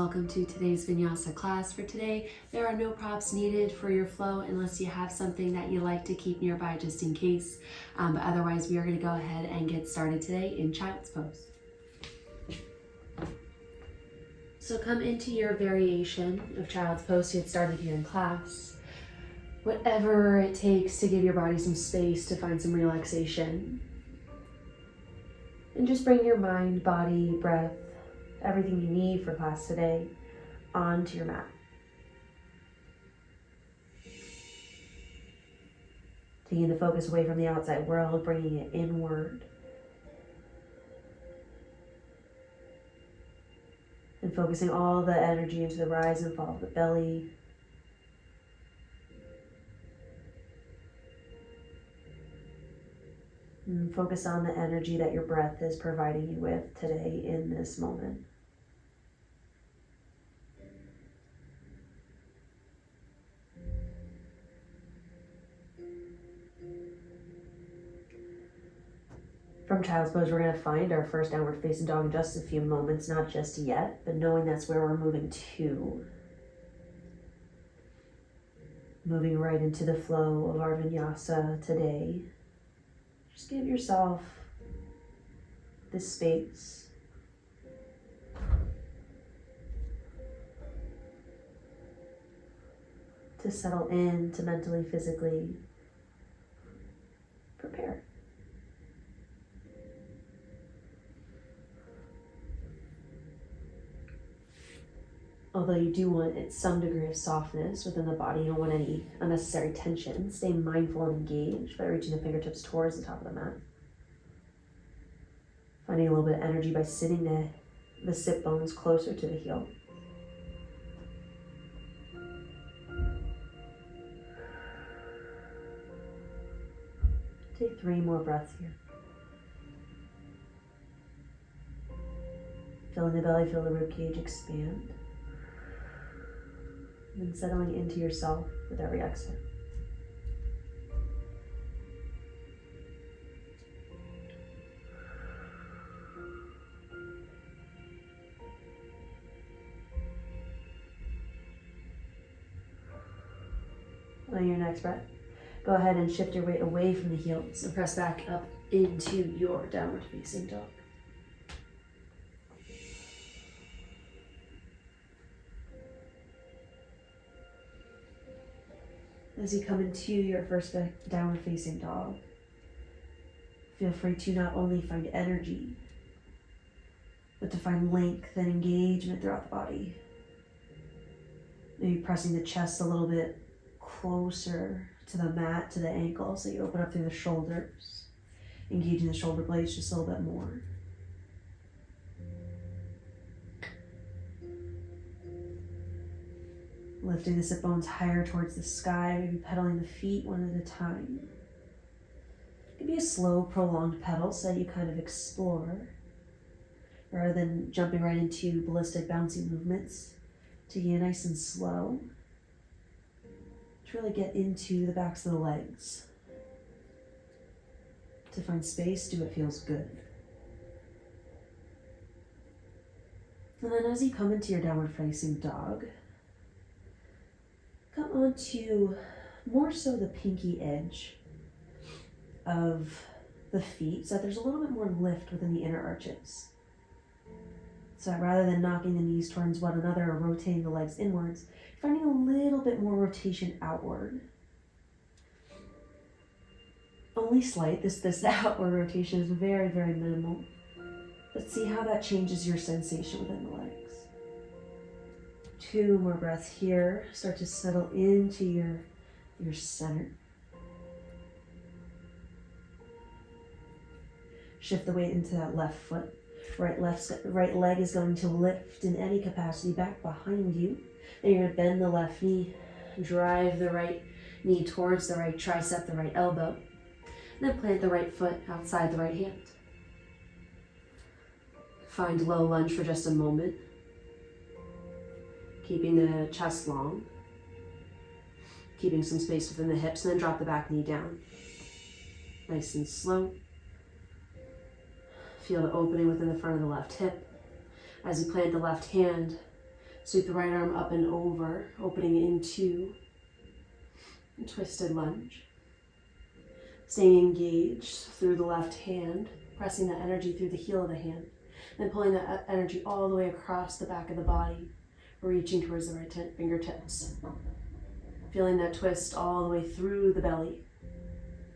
welcome to today's Vinyasa class. For today, there are no props needed for your flow unless you have something that you like to keep nearby just in case. But otherwise, we are going to go ahead and get started today in Child's Pose. So come into your variation of Child's Pose to get started here in class. Whatever it takes to give your body some space to find some relaxation. And just bring your mind, body, breath, everything you need for class today onto your mat. Taking the focus away from the outside world, bringing it inward. And focusing all the energy into the rise and fall of the belly. And focus on the energy that your breath is providing you with today in this moment. From Child's Pose, we're going to find our first downward facing dog in just a few moments, not just yet, but knowing that's where we're moving to. Moving right into the flow of our Vinyasa today. Just give yourself this space. To settle in, to mentally, physically prepare. Although you do want some degree of softness within the body, you don't want any unnecessary tension. Stay mindful and engaged by reaching the fingertips towards the top of the mat. Finding a little bit of energy by sitting the sit bones closer to the heel. Take 3 more breaths here. Filling the belly, feel the ribcage expand. And settling into yourself with every exhale. On your next breath, go ahead and shift your weight away from the heels and press back up into your downward facing dog. As you come into your first downward facing dog, feel free to not only find energy, but to find length and engagement throughout the body. Maybe pressing the chest a little bit closer to the mat, to the ankles, so you open up through the shoulders, engaging the shoulder blades just a little bit more. Lifting the sit bones higher towards the sky, maybe pedaling the feet one at a time. It can be a slow, prolonged pedal so that you kind of explore, rather than jumping right into ballistic, bouncy movements. Taking it nice and slow to really get into the backs of the legs. To find space, do what feels good. And then as you come into your downward facing dog, come onto more so the pinky edge of the feet so that there's a little bit more lift within the inner arches. So that rather than knocking the knees towards one another or rotating the legs inwards, finding a little bit more rotation outward. Only slight, this outward rotation is very, very minimal. But see how that changes your sensation within the legs. 2 more breaths here. Start to settle into your center. Shift the weight into that left foot. Right leg is going to lift in any capacity back behind you. Then you're going to bend the left knee, drive the right knee towards the right tricep, the right elbow. And then plant the right foot outside the right hand. Find low lunge for just a moment. Keeping the chest long, keeping some space within the hips, and then drop the back knee down. Nice and slow. Feel the opening within the front of the left hip. As you plant the left hand, Sweep the right arm up and over, opening into a twisted lunge. Staying engaged through the left hand, pressing that energy through the heel of the hand, then pulling that energy all the way across the back of the body, reaching towards the right fingertips. Feeling that twist all the way through the belly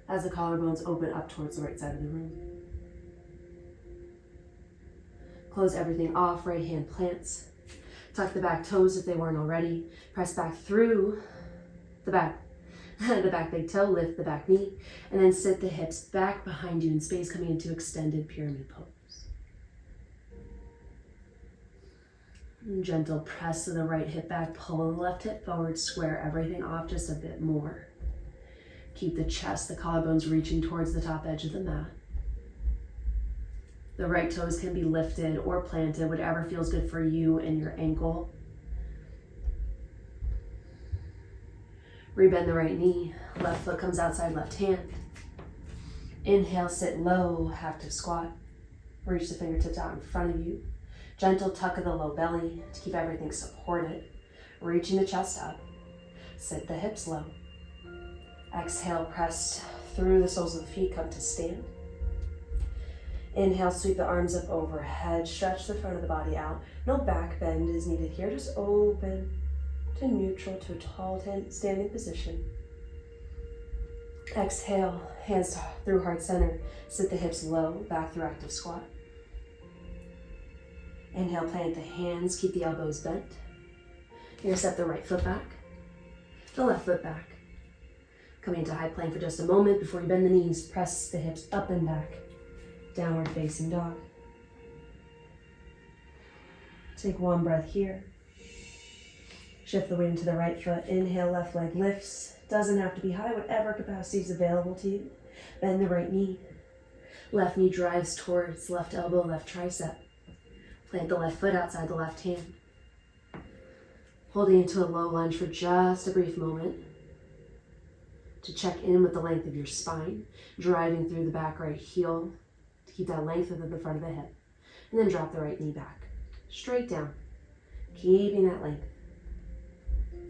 as the collarbones open up towards the right side of the room. Close everything off, right hand plants. Tuck the back toes if they weren't already. Press back through the back big toe, lift the back knee, and then sit the hips back behind you in space, coming into extended pyramid pose. And gentle press of the right hip back, pull the left hip forward, square everything off just a bit more. Keep the chest, the collarbones reaching towards the top edge of the mat. The right toes can be lifted or planted, whatever feels good for you and your ankle. Rebend the right knee, left foot comes outside left hand. Inhale, sit low, active squat. Reach the fingertips out in front of you. Gentle tuck of the low belly to keep everything supported. Reaching the chest up. Sit the hips low. Exhale, press through the soles of the feet, come to stand. Inhale, sweep the arms up overhead, stretch the front of the body out. No back bend is needed here, just open to neutral to a tall standing position. Exhale, hands through heart center. Sit the hips low, back through active squat. Inhale, plant the hands, keep the elbows bent. You're gonna step the right foot back, the left foot back. Coming into high plank for just a moment before you bend the knees, press the hips up and back. Downward facing dog. Take one breath here. Shift the weight into the right foot. Inhale, left leg lifts. Doesn't have to be high, whatever capacity is available to you. Bend the right knee. Left knee drives towards left elbow, left tricep. Plant the left foot outside the left hand. Holding into a low lunge for just a brief moment to check in with the length of your spine, driving through the back right heel to keep that length within the front of the hip. And then drop the right knee back, straight down, keeping that length.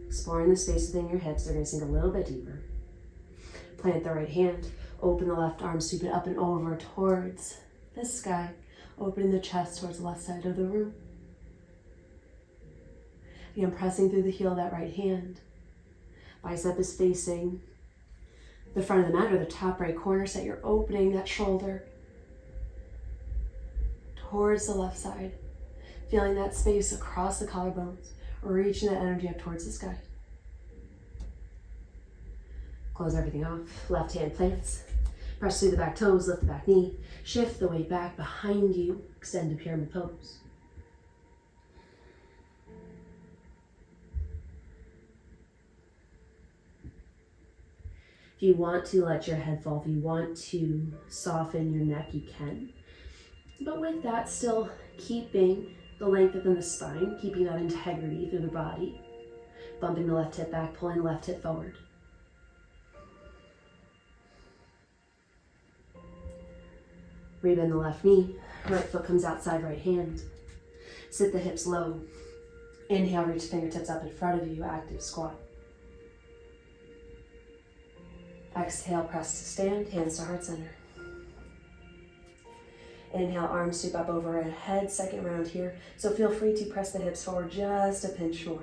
Exploring the space within your hips, they're going to sink a little bit deeper. Plant the right hand, open the left arm, sweep it up and over towards the sky, opening the chest towards the left side of the room. Again, pressing through the heel of that right hand. Bicep is facing the front of the mat or the top right corner, so that you're opening that shoulder towards the left side. Feeling that space across the collarbones, reaching that energy up towards the sky. Close everything off. Left hand plants. Press through the back toes, lift the back knee. Shift the weight back behind you. Extend to pyramid pose. If you want to let your head fall, if you want to soften your neck, you can. But with that, still keeping the length within the spine, keeping that integrity through the body. Bumping the left hip back, pulling the left hip forward. Rebend the left knee, right foot comes outside right hand. Sit the hips low. Inhale, reach the fingertips up in front of you, active squat. Exhale, press to stand, hands to heart center. Inhale, arms sweep up overhead, second round here. So feel free to press the hips forward just a pinch more.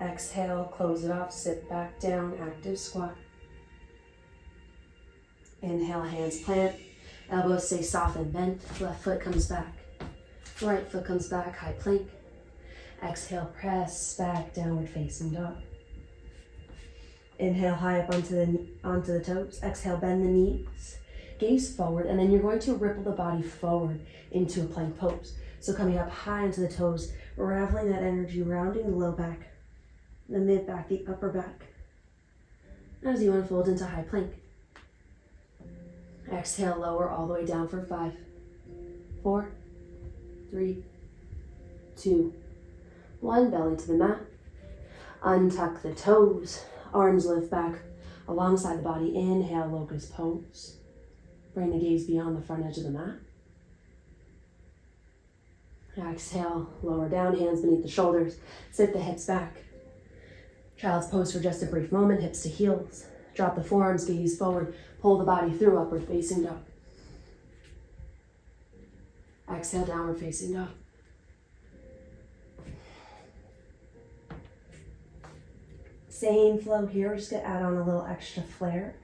Exhale, close it off, sit back down, active squat. Inhale, hands plant, elbows stay soft and bent, left foot comes back, right foot comes back, high plank. Exhale, press back, downward facing dog. Inhale, high up onto the toes. Exhale, bend the knees, gaze forward, and then you're going to ripple the body forward into a plank pose. So coming up high onto the toes, raveling that energy, rounding the low back, the mid back, the upper back, as you unfold into high plank. Exhale, lower all the way down for 5, 4, 3, 2, 1. Belly to the mat. Untuck the toes. Arms lift back alongside the body. Inhale, locust pose. Bring the gaze beyond the front edge of the mat. Exhale, lower down, hands beneath the shoulders. Sit the hips back. Child's pose for just a brief moment, hips to heels. Drop the forearms, gaze forward. Pull the body through, upward facing dog. Exhale, downward facing dog. Same flow here. We're just gonna add on a little extra flair.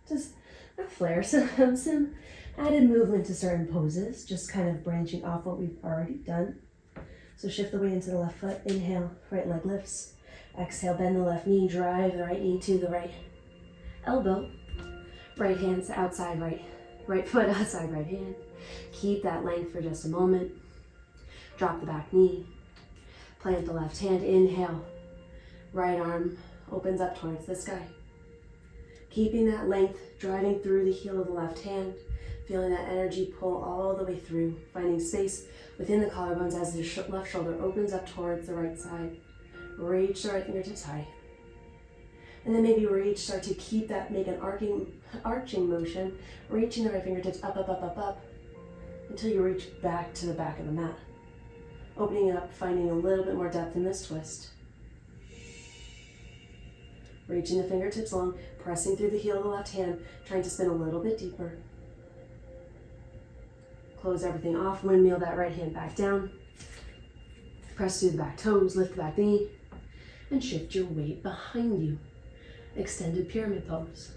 Just not flair, some added movement to certain poses, just kind of branching off what we've already done. So shift the weight into the left foot. Inhale, right leg lifts. Exhale, bend the left knee, drive the right knee to the right elbow. Right hand's outside right foot, outside right hand. Keep that length for just a moment. Drop the back knee. Plant the left hand. Inhale. Right arm opens up towards the sky. Keeping that length, driving through the heel of the left hand. Feeling that energy pull all the way through. Finding space within the collarbones as the left shoulder opens up towards the right side. Reach the right fingertips high. And then maybe reach, start to keep that, make an arching motion, reaching the right fingertips up, up, up, up, up, until you reach back to the back of the mat. Opening up, finding a little bit more depth in this twist. Reaching the fingertips long, pressing through the heel of the left hand, trying to spin a little bit deeper. Close everything off, windmill that right hand back down. Press through the back toes, lift the back knee, and shift your weight behind you. Extended pyramid pose.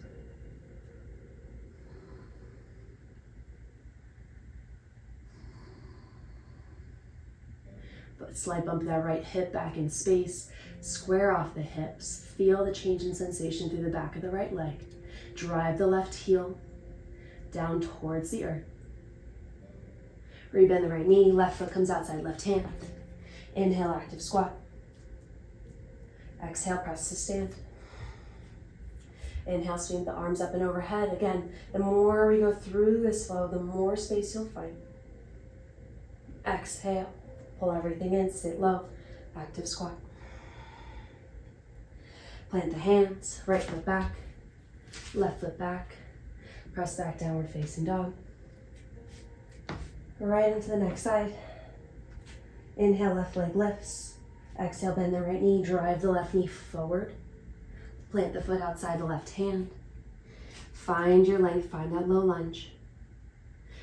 But slight bump that right hip back in space. Square off the hips. Feel the change in sensation through the back of the right leg. Drive the left heel down towards the earth. Rebend the right knee. Left foot comes outside left hand. Inhale, active squat. Exhale, press to stand. Inhale, swing the arms up and overhead. Again, the more we go through this flow, the more space you'll find. Exhale, pull everything in, sit low, active squat. Plant the hands, right foot back, left foot back. Press back, downward facing dog. Right into the next side. Inhale, left leg lifts. Exhale, bend the right knee, drive the left knee forward. Plant the foot outside the left hand. Find your length, find that low lunge.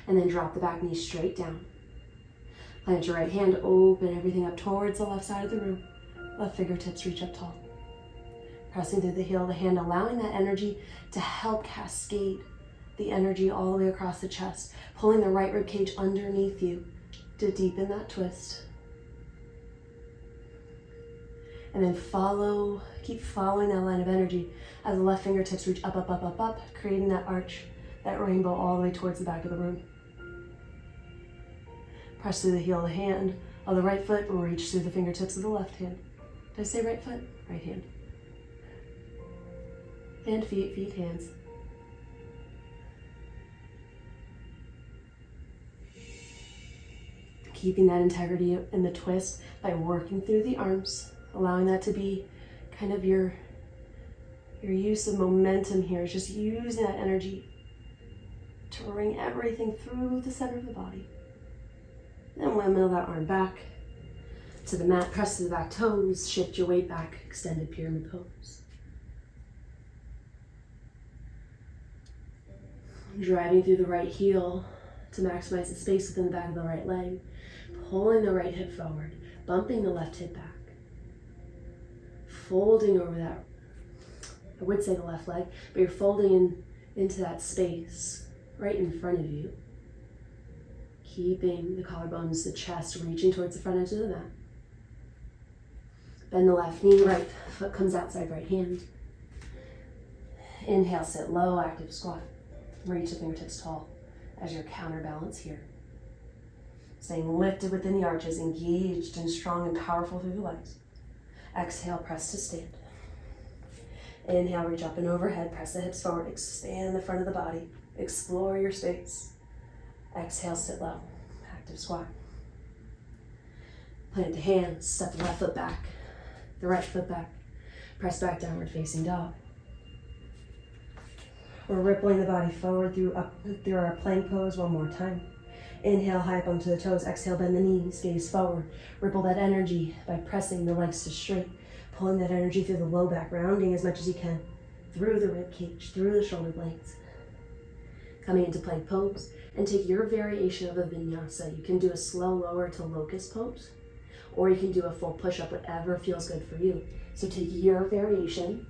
And then drop the back knee straight down. Plant your right hand, open everything up towards the left side of the room. Left fingertips reach up tall. Pressing through the heel of the hand, allowing that energy to help cascade the energy all the way across the chest. Pulling the right rib cage underneath you to deepen that twist. And then keep following that line of energy as the left fingertips reach up, up, up, up, up, creating that arch, that rainbow all the way towards the back of the room. Press through the heel of the hand of the right foot, reach through the fingertips of the left hand. Did I say right foot? Right hand. And feet, hands. Keeping that integrity in the twist by working through the arms, allowing that to be kind of your use of momentum here. Is just using that energy to bring everything through the center of the body. Then windmill that arm back to the mat, press to the back toes, shift your weight back, extended pyramid pose. Driving through the right heel to maximize the space within the back of the right leg, pulling the right hip forward, bumping the left hip back. Folding over that, I would say the left leg, but you're folding into that space right in front of you. Keeping the collarbones, the chest reaching towards the front edge of the mat. Bend the left knee, right foot comes outside right hand. Inhale, sit low, active squat. Reach the fingertips tall as your counterbalance here. Staying lifted within the arches, engaged and strong and powerful through the legs. Exhale, press to stand. Inhale, reach up and overhead, press the hips forward, expand the front of the body, explore your space. Exhale, sit low, active squat. Plant the hands, step the left foot back, the right foot back, press back, downward facing dog. We're rippling the body forward through our plank pose one more time. Inhale, high up onto the toes. Exhale, bend the knees, gaze forward. Ripple that energy by pressing the legs to straight, pulling that energy through the low back, rounding as much as you can, through the rib cage, through the shoulder blades. Coming into plank pose, and take your variation of a vinyasa. You can do a slow lower to locust pose, or you can do a full push-up, whatever feels good for you. So take your variation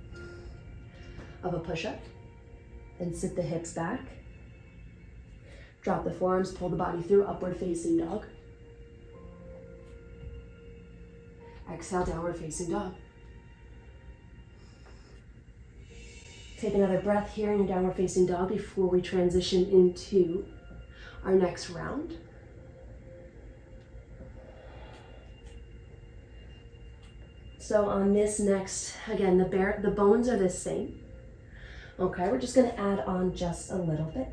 of a push-up, and sit the hips back. Drop the forearms, pull the body through, upward facing dog. Exhale, downward facing dog. Take another breath here in your downward facing dog before we transition into our next round. So on this next, again, the bones are the same. Okay, we're just gonna add on just a little bit.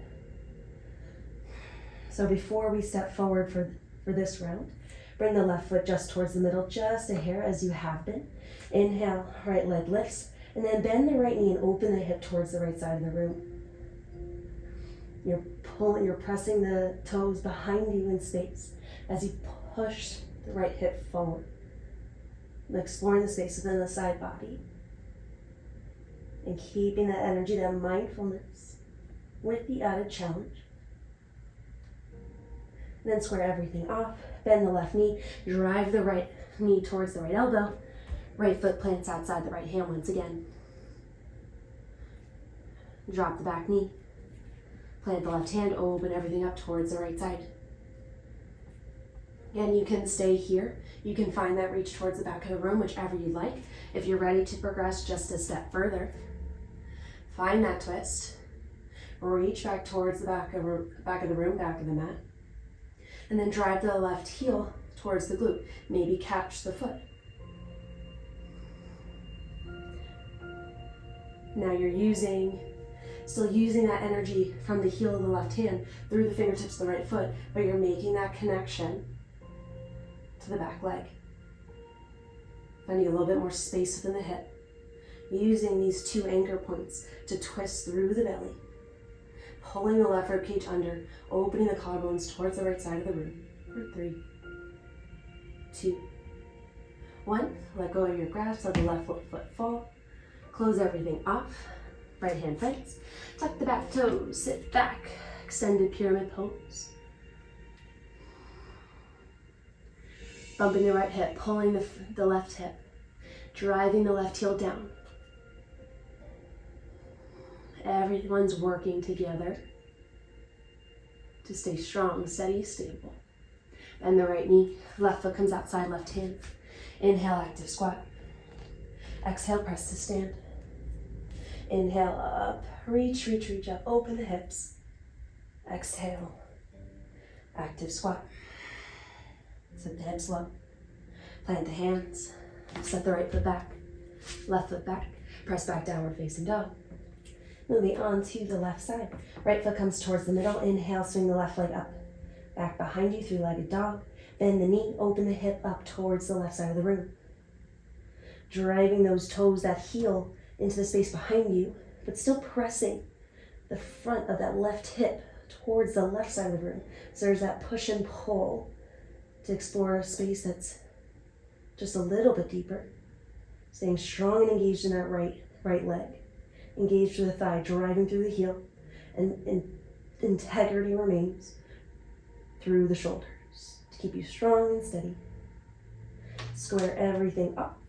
So before we step forward for this round, bring the left foot just towards the middle, just a hair as you have been. Inhale, right leg lifts, and then bend the right knee and open the hip towards the right side of the room. You're pressing the toes behind you in space as you push the right hip forward. Exploring the space within the side body. And keeping that energy, that mindfulness with the added challenge. And then square everything off. Bend the left knee, drive the right knee towards the right elbow. Right foot plants outside the right hand once again. Drop the back knee. Plant the left hand, open everything up towards the right side. Again, you can stay here. You can find that reach towards the back of the room, whichever you like. If you're ready to progress just a step further, find that twist. Reach back towards the back of the room, back of the mat. And then drive the left heel towards the glute. Maybe catch the foot. Now you're still using that energy from the heel of the left hand through the fingertips of the right foot, but you're making that connection to the back leg. Finding a little bit more space within the hip. Using these two anchor points to twist through the belly. Pulling the left rib cage under, opening the collarbones towards the right side of the room. For 3, 2, 1. Let go of your grasp, let the left foot fall. Close everything off. Right hand plants. Tuck the back toes, sit back. Extended pyramid pose. Bumping the right hip, pulling the left hip. Driving the left heel down. Everyone's working together to stay strong, steady, stable. Bend the right knee, left foot comes outside, left hand. Inhale, active squat. Exhale, press to stand. Inhale, up, reach up, open the hips. Exhale, active squat. Sit the hips low. Plant the hands. Set the right foot back, left foot back. Press back, downward facing dog. Moving on to the left side. Right foot comes towards the middle. Inhale, swing the left leg up. Back behind you, three-legged dog. Bend the knee, open the hip up towards the left side of the room. Driving those toes, that heel, into the space behind you, but still pressing the front of that left hip towards the left side of the room. So there's that push and pull to explore a space that's just a little bit deeper. Staying strong and engaged in that right leg. Engaged through the thigh, driving through the heel, and integrity remains through the shoulders to keep you strong and steady. Square everything up.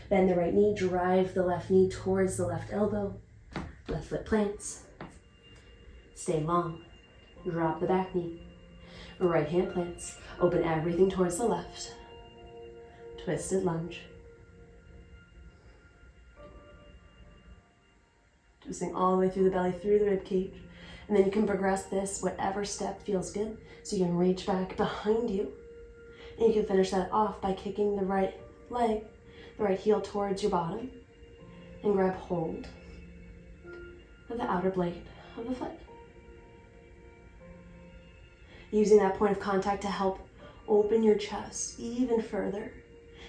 Bend the right knee, drive the left knee towards the left elbow. Left foot plants. Stay long. Drop the back knee. Right hand plants. Open everything towards the left. Twisted lunge. Twisting all the way through the belly, through the rib cage. And then you can progress this, whatever step feels good. So you can reach back behind you. And you can finish that off by kicking the right leg, the right heel towards your bottom. And grab hold of the outer blade of the foot. Using that point of contact to help open your chest even further.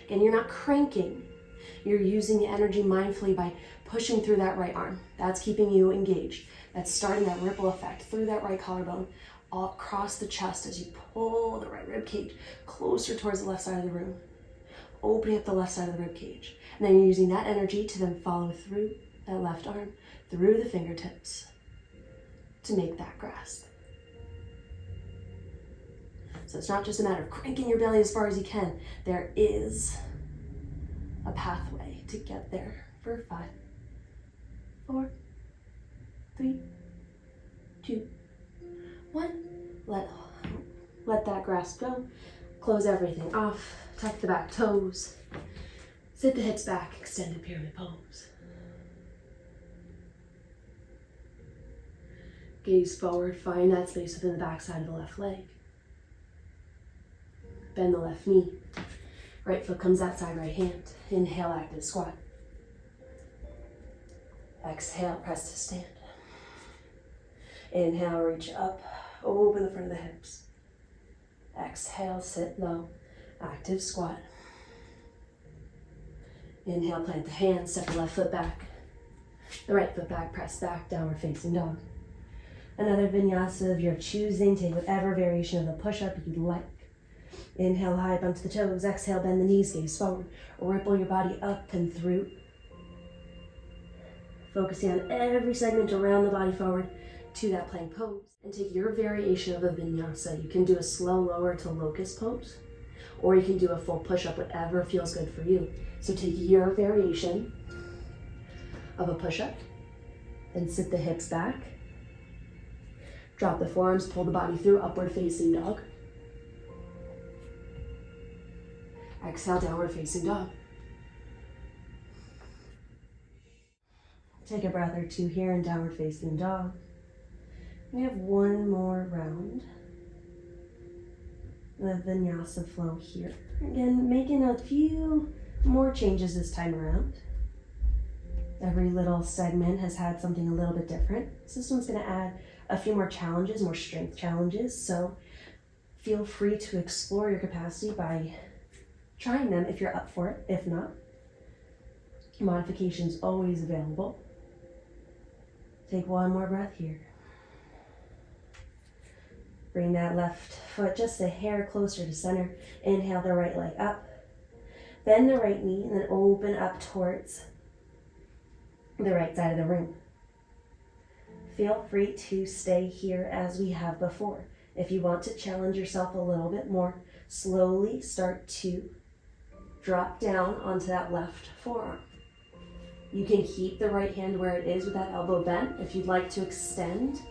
Again, you're not cranking. You're using the energy mindfully by pushing through that right arm. That's keeping you engaged. That's starting that ripple effect through that right collarbone, all across the chest as you pull the right rib cage closer towards the left side of the room, opening up the left side of the rib cage. And then you're using that energy to then follow through that left arm, through the fingertips to make that grasp. So it's not just a matter of cranking your belly as far as you can. There is a pathway to get there for 5, 4, 3, 2, 1. Let that grasp go. Close everything off. Tuck the back toes. Sit the hips back. Extended pyramid pose. Gaze forward. Find that space within the back side of the left leg. Bend the left knee. Right foot comes outside right hand. Inhale, active squat. Exhale, press to stand. Inhale, reach up. Open the front of the hips. Exhale, sit low. Active squat. Inhale, plant the hands. Step the left foot back. The right foot back, press back, downward facing dog. Another vinyasa of your choosing. Take whatever variation of the push-up you'd like. Inhale high, bump to the toes. Exhale, bend the knees, gaze forward. Ripple your body up and through. Focusing on every segment around the body forward to that plank pose. And take your variation of a vinyasa. You can do a slow lower to locust pose, or you can do a full push-up, whatever feels good for you. So take your variation of a push-up and sit the hips back. Drop the forearms, pull the body through, upward facing dog. Exhale, downward facing dog. Take a breath or two here in downward facing dog. We have one more round of vinyasa flow here. Again, making a few more changes this time around. Every little segment has had something a little bit different. So this one's going to add a few more challenges, more strength challenges. So feel free to explore your capacity by trying them if you're up for it. If not, modification's always available. Take one more breath here. Bring that left foot just a hair closer to center. Inhale the right leg up. Bend the right knee and then open up towards the right side of the room. Feel free to stay here as we have before. If you want to challenge yourself a little bit more, slowly start to drop down onto that left forearm. You can keep the right hand where it is with that elbow bent. If you'd like to extend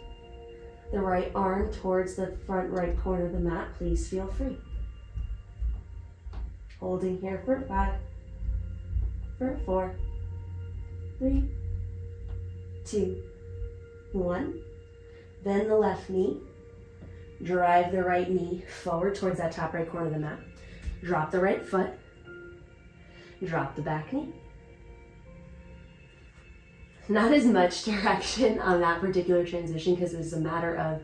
the right arm towards the front right corner of the mat, please feel free. Holding here for 5, for 4, 3, 2, 1. Bend the left knee. Drive the right knee forward towards that top right corner of the mat. Drop the right foot. Drop the back knee. Not as much direction on that particular transition because it's a matter of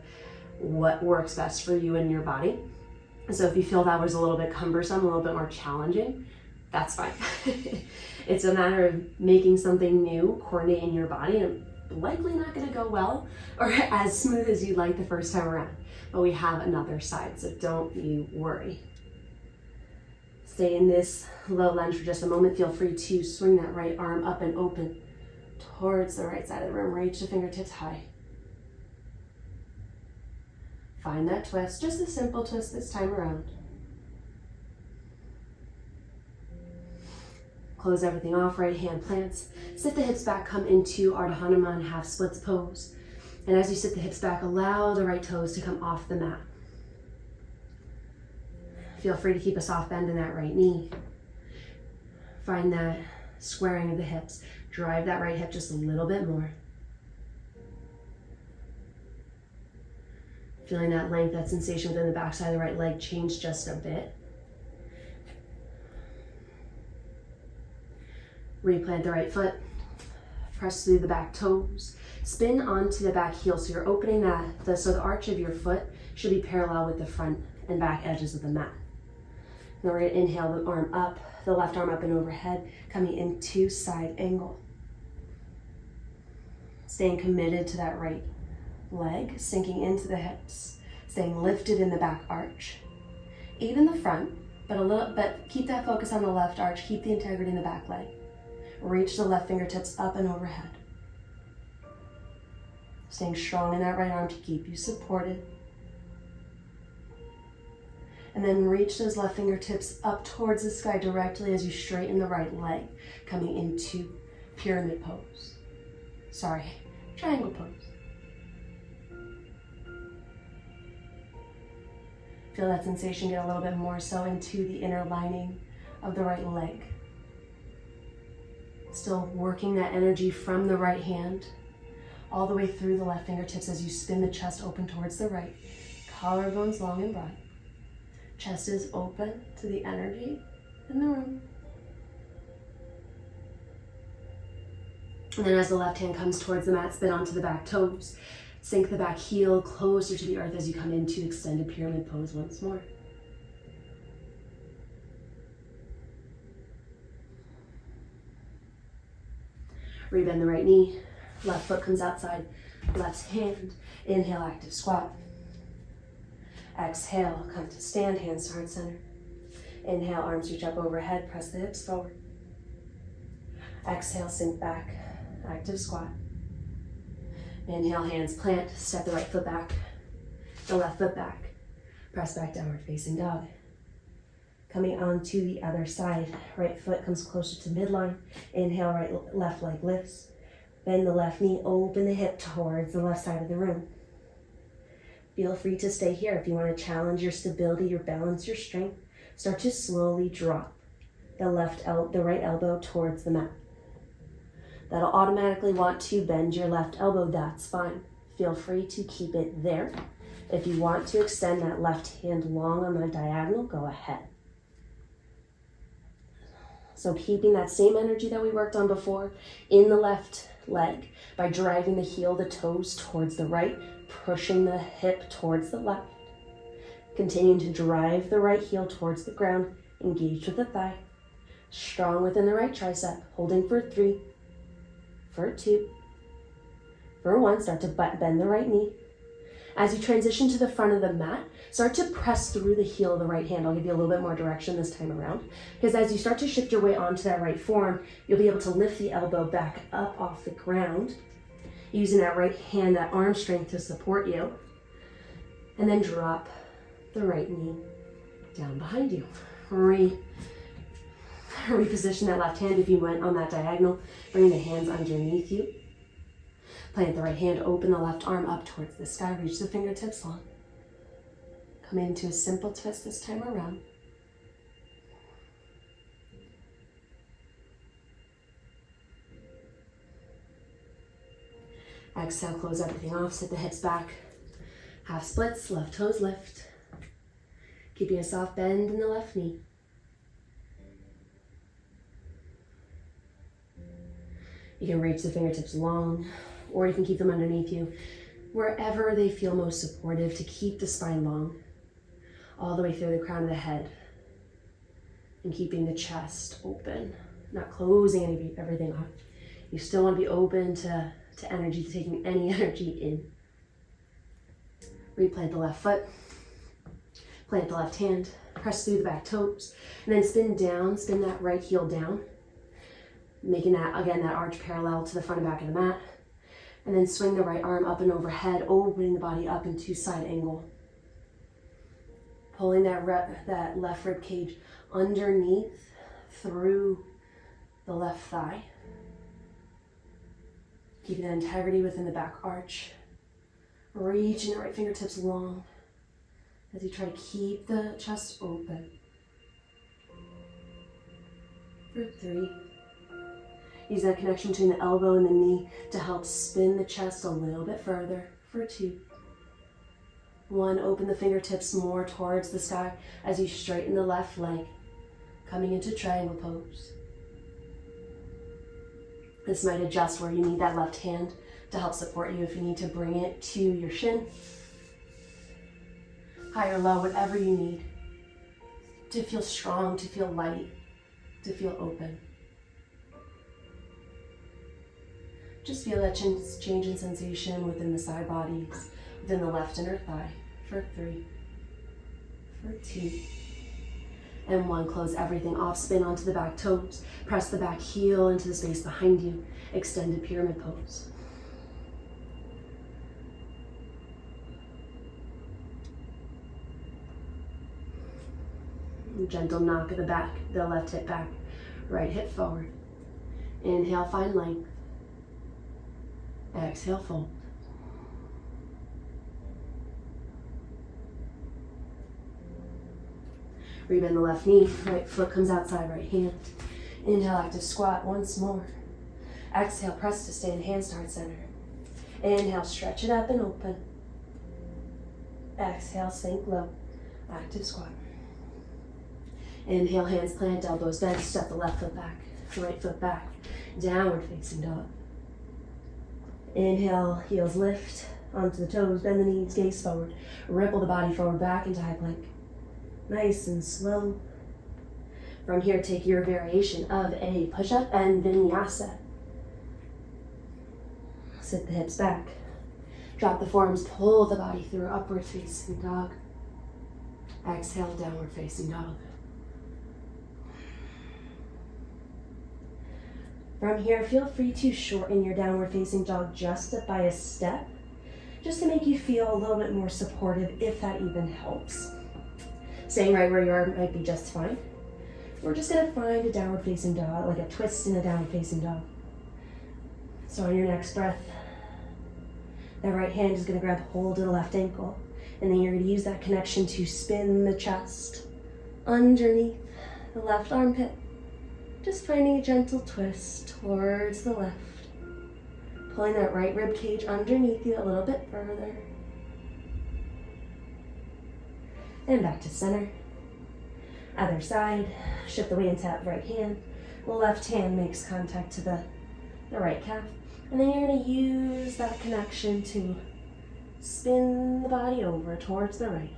what works best for you and your body. So if you feel that was a little bit cumbersome, a little bit more challenging, that's fine. It's a matter of making something new, coordinating your body, and likely not going to go well or as smooth as you'd like the first time around. But we have another side, so don't you worry. Stay in this low lunge for just a moment. Feel free to swing that right arm up and open towards the right side of the room. Reach the fingertips high. Find that twist, just a simple twist this time around. Close everything off, right hand plants. Sit the hips back, come into Ardha Hanuman half splits pose. And as you sit the hips back, allow the right toes to come off the mat. Feel free to keep a soft bend in that right knee. Find that squaring of the hips. Drive that right hip just a little bit more. Feeling that length, that sensation within the backside of the right leg change just a bit. Replant the right foot. Press through the back toes. Spin onto the back heel, so you're opening so the arch of your foot should be parallel with the front and back edges of the mat. Now we're going to inhale the arm up, the left arm up and overhead, coming into side angle. Staying committed to that right leg, sinking into the hips. Staying lifted in the back arch. Even the front, but keep that focus on the left arch. Keep the integrity in the back leg. Reach the left fingertips up and overhead. Staying strong in that right arm to keep you supported. And then reach those left fingertips up towards the sky directly as you straighten the right leg, coming into pyramid pose. Triangle pose. Feel that sensation get a little bit more so into the inner lining of the right leg. Still working that energy from the right hand all the way through the left fingertips as you spin the chest open towards the right. Collarbones long and broad. Chest is open to the energy in the room. And then as the left hand comes towards the mat, spin onto the back toes. Sink the back heel closer to the earth as you come into extended pyramid pose once more. Rebend the right knee, left foot comes outside, left hand, inhale, active squat. Exhale, come to stand, hands to heart center. Inhale, arms reach up overhead, press the hips forward. Exhale, sink back, active squat. Inhale, hands plant, step the right foot back, the left foot back. Press back, downward facing dog. Coming onto the other side, right foot comes closer to midline. Inhale, left leg lifts. Bend the left knee, open the hip towards the left side of the room. Feel free to stay here. If you want to challenge your stability, your balance, your strength, start to slowly drop the right elbow towards the mat. That'll automatically want to bend your left elbow, that's fine. Feel free to keep it there. If you want to extend that left hand long on the diagonal, go ahead. So keeping that same energy that we worked on before in the left leg by driving the heel, the toes towards the right, pushing the hip towards the left. Continuing to drive the right heel towards the ground, engage with the thigh. Strong within the right tricep, holding for 3, for 2, for 1. Start to bend the right knee. As you transition to the front of the mat, start to press through the heel of the right hand. I'll give you a little bit more direction this time around. Because as you start to shift your weight onto that right forearm, you'll be able to lift the elbow back up off the ground, using that right hand, that arm strength to support you. And then drop the right knee down behind you. Reposition that left hand if you went on that diagonal. Bring the hands underneath you. Plant the right hand, open the left arm up towards the sky, reach the fingertips long. Come into a simple twist this time around. Exhale, close everything off, sit the hips back. Half splits, left toes lift. Keeping a soft bend in the left knee. You can reach the fingertips long, or you can keep them underneath you, wherever they feel most supportive to keep the spine long, all the way through the crown of the head, and keeping the chest open, not closing everything off. You still want to be open to energy, to taking any energy in. Replant the left foot, plant the left hand, press through the back toes, and then spin down, spin that right heel down, making that, again, that arch parallel to the front and back of the mat. And then swing the right arm up and overhead, opening the body up into side angle. Pulling that left rib cage underneath through the left thigh. Keeping that integrity within the back arch. Reaching the right fingertips long as you try to keep the chest open. For 3. Use that connection between the elbow and the knee to help spin the chest a little bit further. For 2. 1, open the fingertips more towards the sky as you straighten the left leg, coming into triangle pose. This might adjust where you need that left hand to help support you if you need to bring it to your shin. High or low, whatever you need to feel strong, to feel light, to feel open. Just feel that change in sensation within the side bodies, within the left inner thigh. for 3, for 2, and 1. Close everything off, spin onto the back toes, press the back heel into the space behind you, extended pyramid pose. Gentle knock of the back, the left hip back, right hip forward. Inhale, find length. Exhale, fold. Rebend the left knee, right foot comes outside, right hand. Inhale, active squat once more. Exhale, press to stand, hands to heart center. Inhale, stretch it up and open. Exhale, sink low, active squat. Inhale, hands plant, elbows bent, step the left foot back, right foot back, downward facing dog. Inhale, heels lift onto the toes, bend the knees, gaze forward, ripple the body forward back into high plank. Nice and slow. From here, take your variation of a push-up and vinyasa. Sit the hips back. Drop the forearms, pull the body through upward facing dog. Exhale, downward facing dog. From here, feel free to shorten your downward facing dog just by a step, just to make you feel a little bit more supportive, if that even helps. Staying right where you are might be just fine. We're just gonna find a downward facing dog, like a twist in a downward facing dog. So on your next breath, that right hand is gonna grab hold of the left ankle, and then you're gonna use that connection to spin the chest underneath the left armpit. Just finding a gentle twist towards the left. Pulling that right rib cage underneath you a little bit further. And back to center. Other side, shift the weight into that right hand. The left hand makes contact to the right calf. And then you're gonna use that connection to spin the body over towards the right.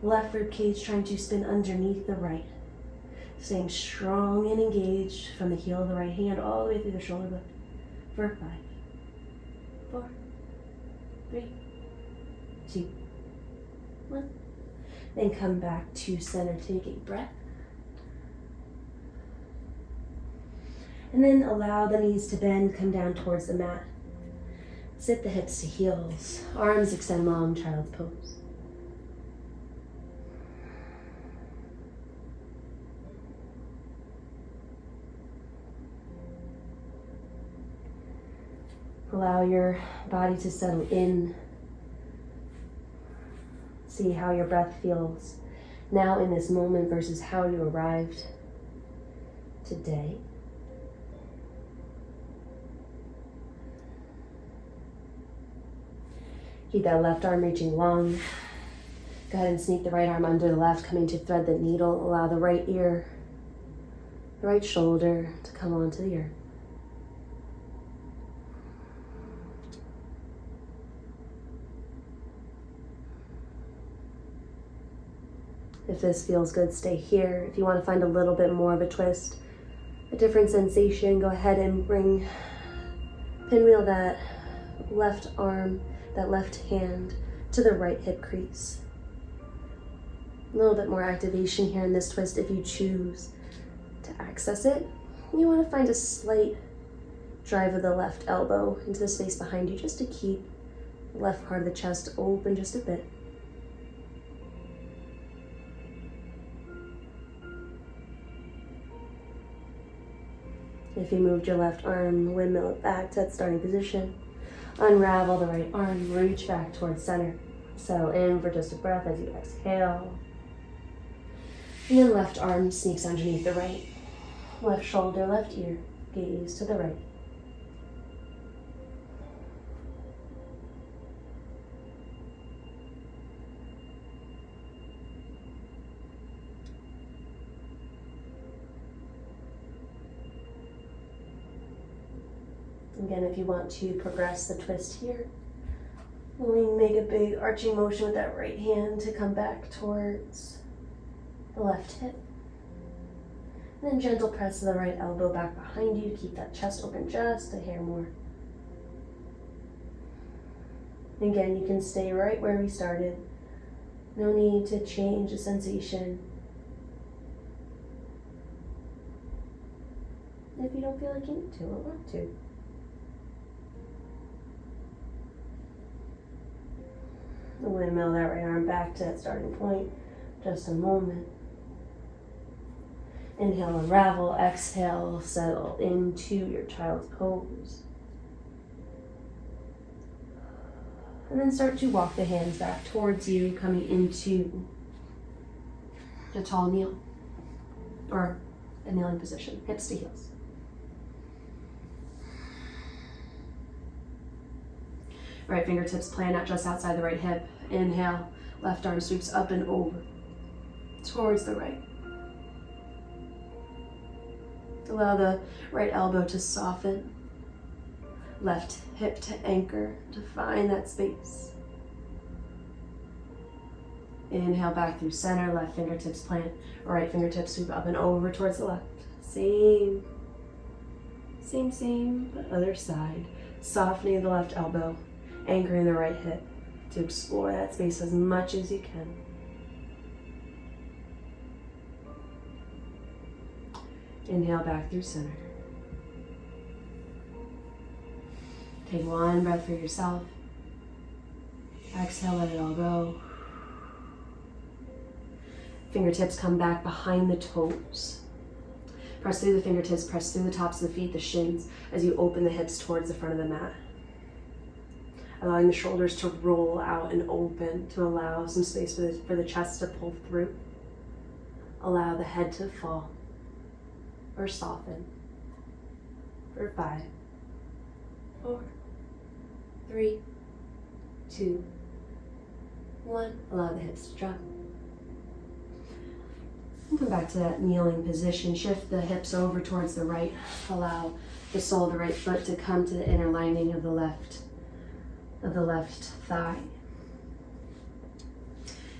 Left rib cage trying to spin underneath the right. Staying strong and engaged from the heel of the right hand all the way through the shoulder blade. For 5, 4, 3, 2, 1. Then come back to center, take a breath. And then allow the knees to bend, come down towards the mat. Sit the hips to heels, arms extend long, child's pose. Allow your body to settle in. See how your breath feels now in this moment versus how you arrived today. Keep that left arm reaching long. Go ahead and sneak the right arm under the left, coming to thread the needle. Allow the right ear, the right shoulder to come onto the earth. If this feels good, stay here. If you want to find a little bit more of a twist, a different sensation, go ahead and pinwheel that left arm, that left hand to the right hip crease. A little bit more activation here in this twist if you choose to access it. You want to find a slight drive of the left elbow into the space behind you just to keep the left part of the chest open just a bit. If you moved your left arm, windmill it back to that starting position. Unravel the right arm, reach back towards center. Settle in for just a breath as you exhale. And then left arm sneaks underneath the right. Left shoulder, left ear, gaze to the right. Again, if you want to progress the twist here, we make a big arching motion with that right hand to come back towards the left hip. And then gentle press of the right elbow back behind you. Keep that chest open just a hair more. Again, you can stay right where we started. No need to change the sensation if you don't feel like you need to or want to. Windmill that right arm back to that starting point. Just a moment. Inhale, unravel. Exhale, settle into your child's pose. And then start to walk the hands back towards you, coming into a tall kneel or a kneeling position, hips to heels. Right fingertips plant out just outside the right hip. Inhale, left arm sweeps up and over towards the right. Allow the right elbow to soften. Left hip to anchor, to find that space. Inhale back through center, left fingertips plant, right fingertips sweep up and over towards the left. Same, but other side. Softening the left elbow, anchoring the right hip to explore that space as much as you can. Inhale back through center. Take one breath for yourself. Exhale, let it all go. Fingertips come back behind the toes. Press through the fingertips, press through the tops of the feet, the shins, as you open the hips towards the front of the mat. Allowing the shoulders to roll out and open to allow some space for the chest to pull through. Allow the head to fall or soften for 5, 4, 3, 2, 1. Allow the hips to drop. And come back to that kneeling position. Shift the hips over towards the right. Allow the sole of the right foot to come to the inner lining of the left thigh.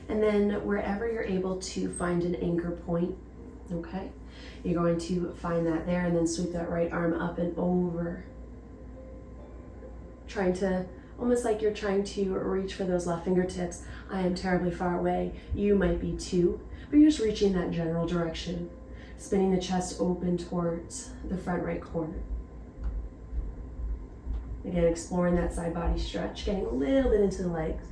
And then wherever you're able to find an anchor point, okay, you're going to find that there and then sweep that right arm up and over. Trying to, almost like you're trying to reach for those left fingertips. I am terribly far away. You might be too, but you're just reaching that general direction. Spinning the chest open towards the front right corner. Again, exploring that side body stretch, getting a little bit into the legs.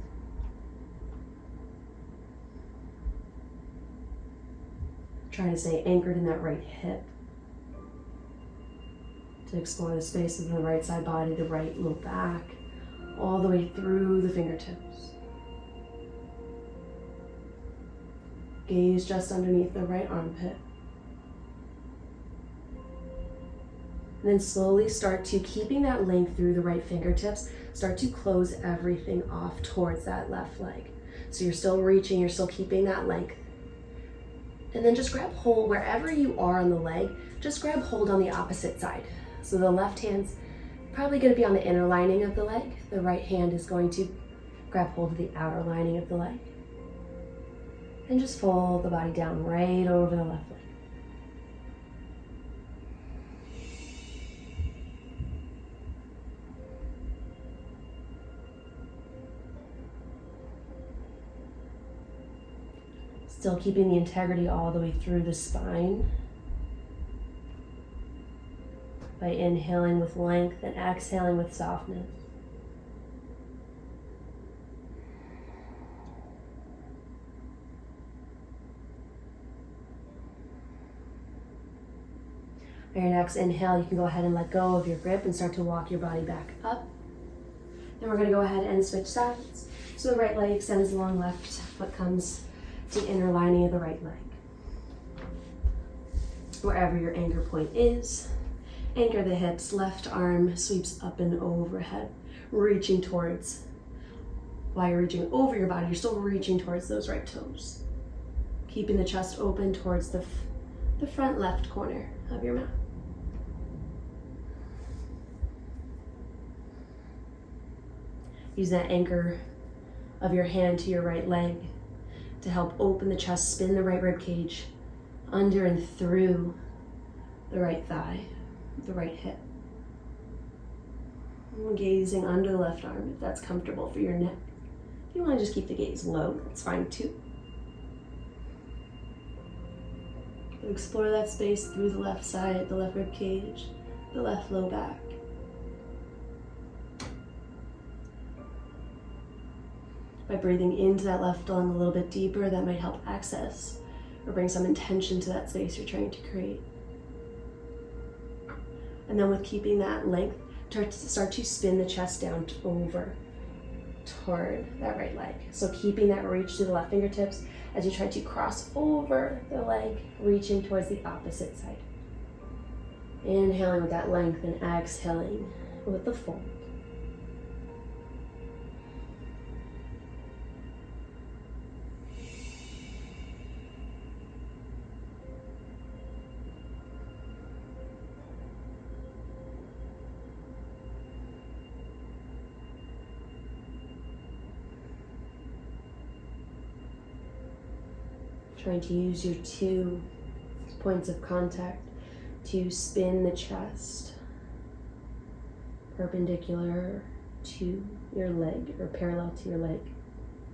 Trying to stay anchored in that right hip. To explore the space of the right side body, the right low back, all the way through the fingertips. Gaze just underneath the right armpit. And then slowly start to, keeping that length through the right fingertips, start to close everything off towards that left leg. So you're still reaching, you're still keeping that length. And then just grab hold wherever you are on the leg, just grab hold on the opposite side. So the left hand's probably going to be on the inner lining of the leg. The right hand is going to grab hold of the outer lining of the leg. And just fold the body down right over the left leg. Still keeping the integrity all the way through the spine. By inhaling with length and exhaling with softness. On your next inhale, you can go ahead and let go of your grip and start to walk your body back up. Then we're going to go ahead and switch sides. So the right leg extends along, left foot comes to the inner lining of the right leg. Wherever your anchor point is, anchor the hips, left arm sweeps up and overhead, reaching towards, while you're reaching over your body, you're still reaching towards those right toes. Keeping the chest open towards the front left corner of your mat. Use that anchor of your hand to your right leg to help open the chest, spin the right rib cage under and through the right thigh, the right hip. And gazing under the left arm if that's comfortable for your neck. you want to just keep the gaze low, that's fine too. Explore that space through the left side, the left rib cage, the left low back. By breathing into that left lung a little bit deeper, that might help access or bring some intention to that space you're trying to create. And then with keeping that length, start to spin the chest down over toward that right leg. So keeping that reach to the left fingertips as you try to cross over the leg, reaching towards the opposite side. Inhaling with that length and exhaling with the fold. Trying to use your 2 points of contact to spin the chest perpendicular to your leg or parallel to your leg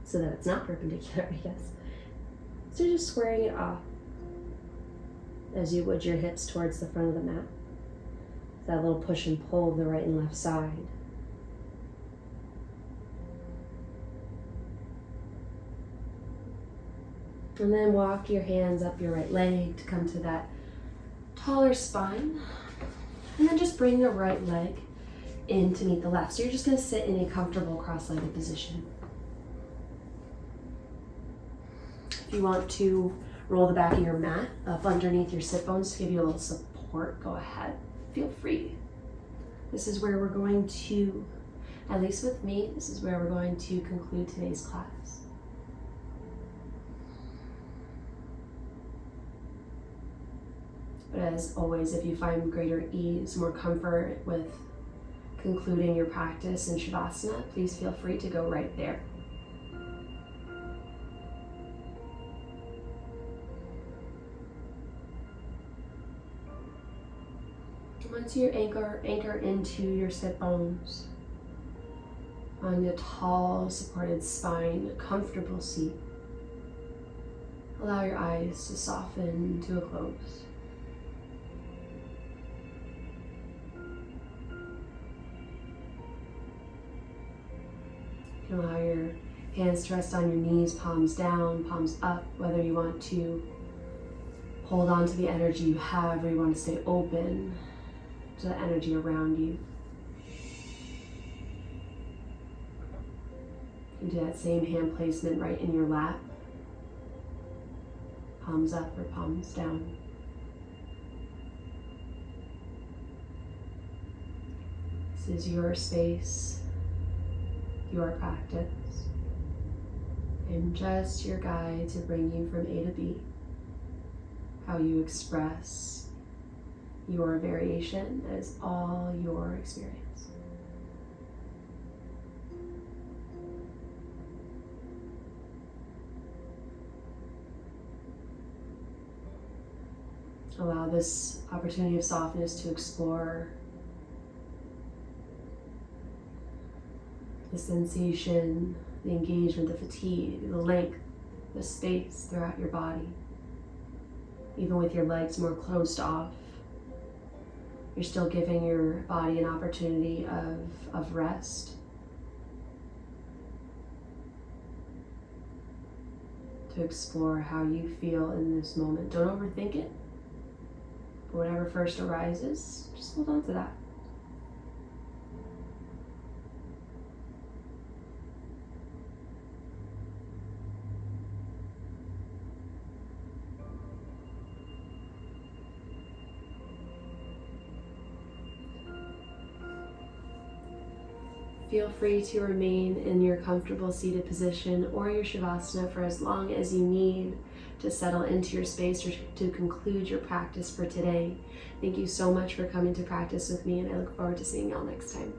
so that it's not perpendicular, I guess. So just squaring it off as you would your hips towards the front of the mat. That little push and pull of the right and left side. And then walk your hands up your right leg to come to that taller spine. And then just bring the right leg in to meet the left. So you're just going to sit in a comfortable cross-legged position. If you want to roll the back of your mat up underneath your sit bones to give you a little support, go ahead. Feel free. This is where we're going to, at least with me, this is where we're going to conclude today's class. But as always, if you find greater ease, more comfort with concluding your practice in Shavasana, please feel free to go right there. Once you anchor into your sit bones on a tall, supported spine, a comfortable seat, allow your eyes to soften to a close. You can allow your hands to rest on your knees, palms down, palms up, whether you want to hold on to the energy you have or you want to stay open to the energy around you. You can do that same hand placement right in your lap, palms up or palms down. This is your space, your practice, and just your guide to bring you from A to B. How you express your variation is all your experience. Allow this opportunity of softness to explore the sensation, the engagement, the fatigue, the length, the space throughout your body. Even with your legs more closed off, you're still giving your body an opportunity of rest. To explore how you feel in this moment. Don't overthink it. But whatever first arises, just hold on to that. Feel free to remain in your comfortable seated position or your Shavasana for as long as you need to settle into your space or to conclude your practice for today. Thank you so much for coming to practice with me, and I look forward to seeing y'all next time.